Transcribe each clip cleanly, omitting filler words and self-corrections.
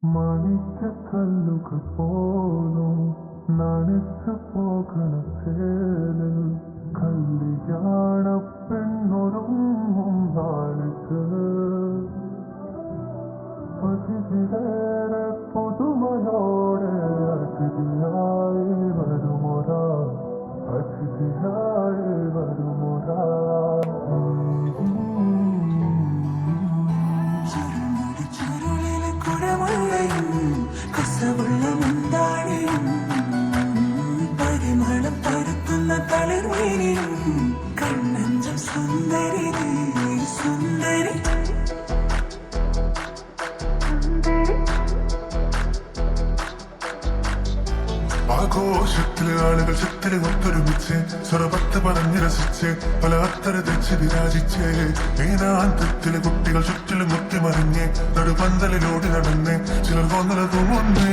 മാണിക്യക്കല്ലുകൾ പോലും നനച്ചു പോകണ ചേലിൽ കല്യാണ പെണ്ണൊരുങ്ങും നാളിക്ക് പതിവിലേറെ പുതുമയോടെ അതിഥിയായി വരുമൊരാ അതിഥിയായി വരുമൊരാ പരിമളം പരത്തുന്ന തളിർമേനിയും കണ്ണഞ്ചം സുന്ദരി സുന്ദരി ആഘോഷത്തിലെ ആളുകൾ ചുറ്റിലും ഒത്തൊരുമിച്ച് സ്വരപത്ത് പറഞ്ഞ് രസിച്ച് പല അത്തര തെച്ച് വിരാജിച്ച് ഏനാന്തത്തിലെ കുട്ടികൾ ചുറ്റിലും മുത്തിമറിഞ്ഞ് നടുപന്തലിലോടി നടന്ന് ചിലർ കൊന്നല തൂങ്ങുന്നേ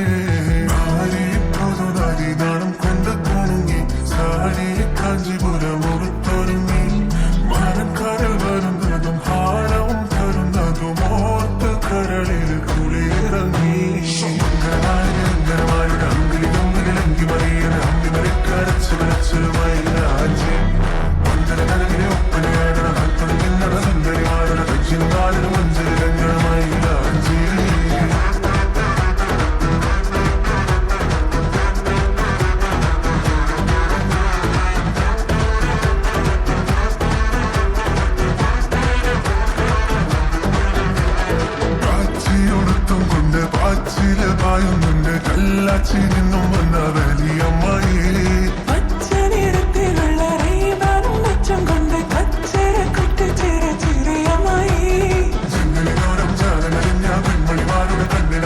നാണം കൊണ്ട് കുണുങ്ങി സാരി കാഞ്ചിപുരം ഉടുത്തൊരുങ്ങി മാനക്കാരിൽ വരുന്നതും ഹാരവും തരുന്നതും ഓർത്ത് കരളിൽ കുളിയിറങ്ങി ശങ്കരമാരുടെ അങ്കിലി മറിയണ അമ്പി മരിക്കരച്ചു വരച്ചലുമായി രാജ്യം പന്തല കലകിലെ ഒപ്പനയാടണ തുടങ്ങുന്ന സുന്ദരിമാരുടെ കച്ചിനും കാലിനും മഞ്ചലിരങ്ങളുമായി രാജ്യം പായുന്നുണ്ട് കല്ലാച്ചി നിന്നും വന്ന വലിയമ്മായി പച്ചനിറത്തിലുള്ള റീബാനും മെച്ചം കൊണ്ട് കച്ചേര കുട്ടിച്ചേര ചിറിയമായി ചെങ്ങലിനോരം ചാലനറിഞ്ഞ പെൺമണിമാരുടെ കണ്ണിട